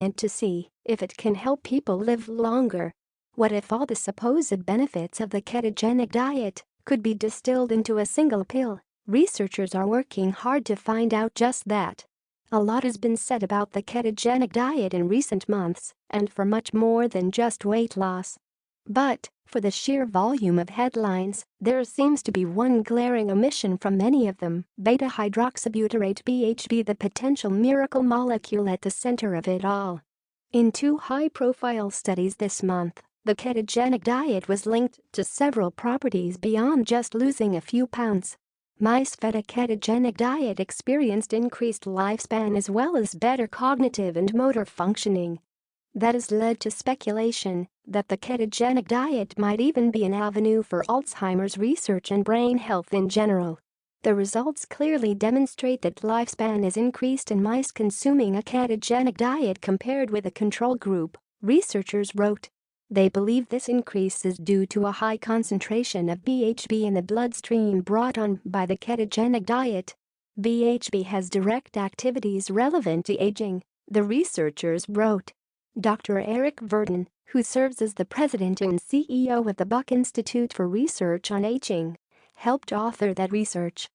and to see if it can help people live longer. What if all the supposed benefits of the ketogenic diet could be distilled into a single pill? Researchers are working hard to find out just that. A lot has been said about the ketogenic diet in recent months, and for much more than just weight loss. But, for the sheer volume of headlines, there seems to be one glaring omission from many of them: beta-hydroxybutyrate (BHB), the potential miracle molecule at the center of it all. In 2 high-profile studies this month, the ketogenic diet was linked to several properties beyond just losing a few pounds. Mice fed a ketogenic diet experienced increased lifespan as well as better cognitive and motor functioning. That has led to speculation that the ketogenic diet might even be an avenue for Alzheimer's research and brain health in general. The results clearly demonstrate that lifespan is increased in mice consuming a ketogenic diet compared with a control group, researchers wrote. They believe this increase is due to a high concentration of BHB in the bloodstream brought on by the ketogenic diet. BHB has direct activities relevant to aging, the researchers wrote. Dr. Eric Verdun, who serves as the president and CEO of the Buck Institute for Research on Aging, helped author that research.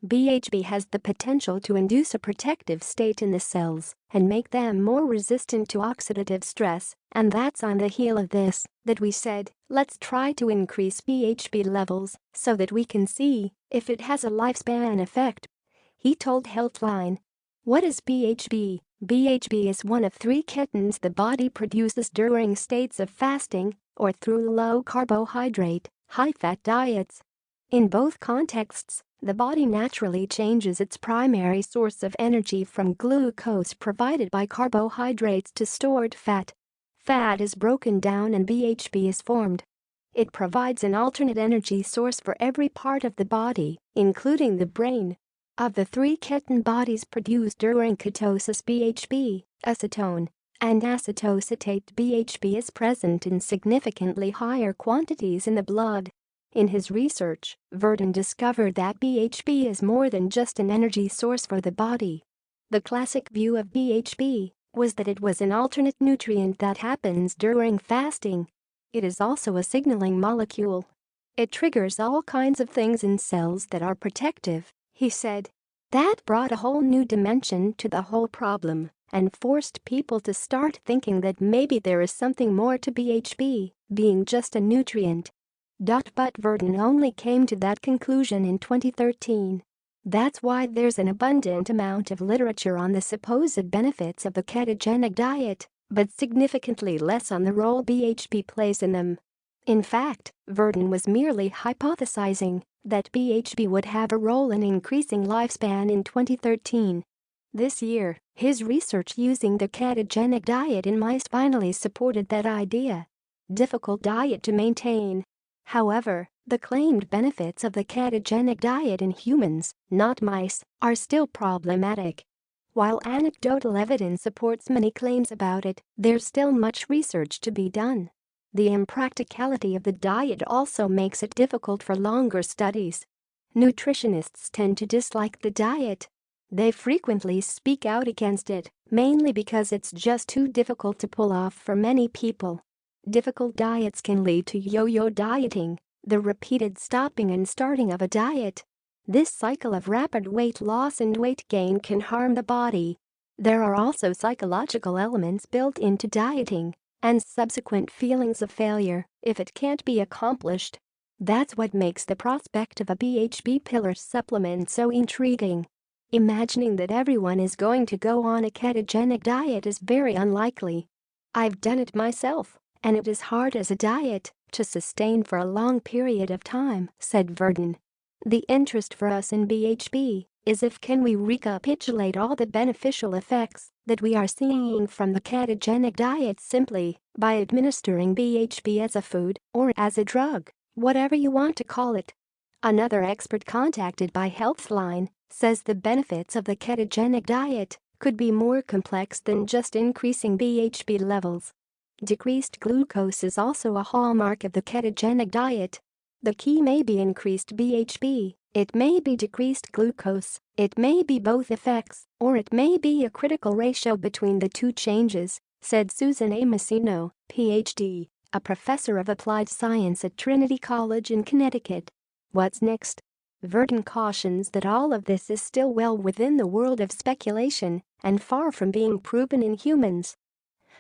BHB has the potential to induce a protective state in the cells and make them more resistant to oxidative stress, and that's on the heel of this that we said, let's try to increase BHB levels so that we can see if it has a lifespan effect. He told Healthline. What is BHB? BHB is one of 3 ketones the body produces during states of fasting or through low-carbohydrate, high-fat diets. In both contexts, the body naturally changes its primary source of energy from glucose provided by carbohydrates to stored fat. Fat is broken down and BHB is formed. It provides an alternate energy source for every part of the body, including the brain. Of the 3 ketone bodies produced during ketosis, BHB, acetone, and acetoacetate BHB is present in significantly higher quantities in the blood. In his research, Verdun discovered that BHB is more than just an energy source for the body. The classic view of BHB was that it was an alternate nutrient that happens during fasting. It is also a signaling molecule. It triggers all kinds of things in cells that are protective, he said. That brought a whole new dimension to the whole problem and forced people to start thinking that maybe there is something more to BHB being just a nutrient. But Verdun only came to that conclusion in 2013. That's why there's an abundant amount of literature on the supposed benefits of the ketogenic diet, but significantly less on the role BHB plays in them. In fact, Verdun was merely hypothesizing that BHB would have a role in increasing lifespan in 2013. This year, his research using the ketogenic diet in mice finally supported that idea. Difficult diet to maintain. However, the claimed benefits of the ketogenic diet in humans, not mice, are still problematic. While anecdotal evidence supports many claims about it, there's still much research to be done. The impracticality of the diet also makes it difficult for longer studies. Nutritionists tend to dislike the diet. They frequently speak out against it, mainly because it's just too difficult to pull off for many people. Difficult diets can lead to yo-yo dieting, the repeated stopping and starting of a diet. This cycle of rapid weight loss and weight gain can harm the body. There are also psychological elements built into dieting, and subsequent feelings of failure if it can't be accomplished. That's what makes the prospect of a BHB pill or supplement so intriguing. Imagining that everyone is going to go on a ketogenic diet is very unlikely. I've done it myself, and it is hard as a diet to sustain for a long period of time, said Verdun. The interest for us in BHB is if can we recapitulate all the beneficial effects that we are seeing from the ketogenic diet simply by administering BHB as a food or as a drug, whatever you want to call it. Another expert contacted by Healthline says the benefits of the ketogenic diet could be more complex than just increasing BHB levels. Decreased glucose is also a hallmark of the ketogenic diet. The key may be increased BHB, it may be decreased glucose, it may be both effects, or it may be a critical ratio between the two changes, said Susan A. Messino, Ph.D., a professor of applied science at Trinity College in Connecticut. What's next? Verdun cautions that all of this is still well within the world of speculation and far from being proven in humans.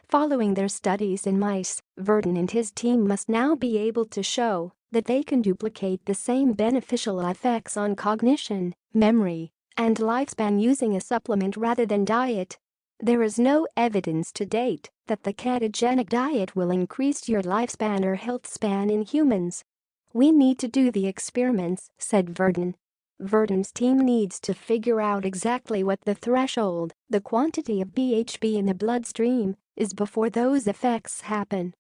Following their studies in mice, Verdun and his team must now be able to show that they can duplicate the same beneficial effects on cognition, memory, and lifespan using a supplement rather than diet. There is no evidence to date that the ketogenic diet will increase your lifespan or health span in humans. We need to do the experiments, said Verdun. Verdun's team needs to figure out exactly what the threshold, the quantity of BHB in the bloodstream, is before those effects happen.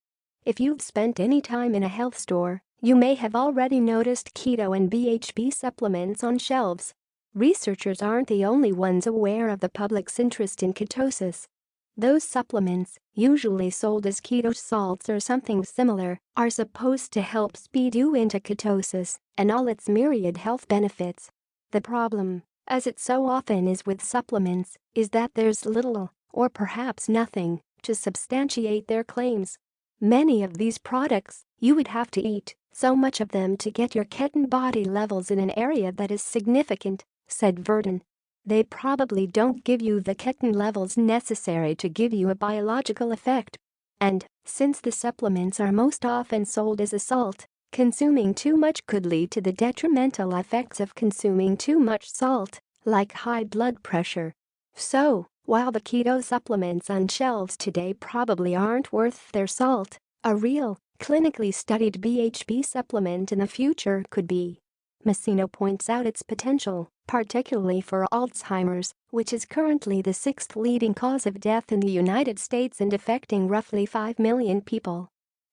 If you've spent any time in a health store, you may have already noticed keto and BHB supplements on shelves. Researchers aren't the only ones aware of the public's interest in ketosis. Those supplements, usually sold as keto salts or something similar, are supposed to help speed you into ketosis and all its myriad health benefits. The problem, as it so often is with supplements, is that there's little, or perhaps nothing, to substantiate their claims. Many of these products, you would have to eat so much of them to get your keton body levels in an area that is significant, said Verdun. They probably don't give you the keton levels necessary to give you a biological effect. And, since the supplements are most often sold as a salt, consuming too much could lead to the detrimental effects of consuming too much salt, like high blood pressure. So, while the keto supplements on shelves today probably aren't worth their salt, a real, clinically studied BHB supplement in the future could be. Messino points out its potential, particularly for Alzheimer's, which is currently the sixth leading cause of death in the United States and affecting roughly 5 million people.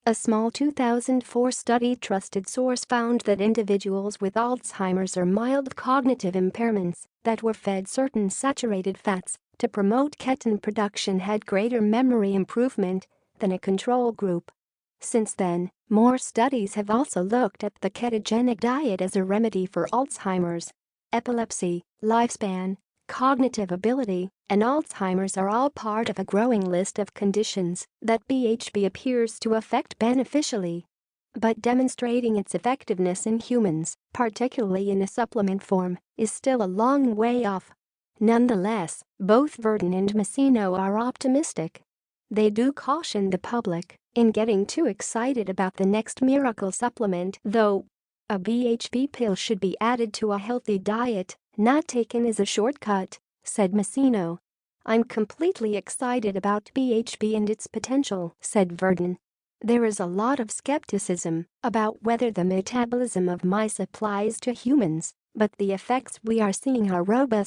A small 2004 study trusted source found that individuals with Alzheimer's or mild cognitive impairments that were fed certain saturated fats to promote keton production had greater memory improvement than a control group. Since then, more studies have also looked at the ketogenic diet as a remedy for Alzheimer's. Epilepsy, lifespan, cognitive ability, and Alzheimer's are all part of a growing list of conditions that BHB appears to affect beneficially. But demonstrating its effectiveness in humans, particularly in a supplement form, is still a long way off. Nonetheless, both Verdun and Messino are optimistic. They do caution the public in getting too excited about the next miracle supplement, though. A BHB pill should be added to a healthy diet, not taken as a shortcut, said Messino. I'm completely excited about BHB and its potential, said Verdun. There is a lot of skepticism about whether the metabolism of mice applies to humans, but the effects we are seeing are robust.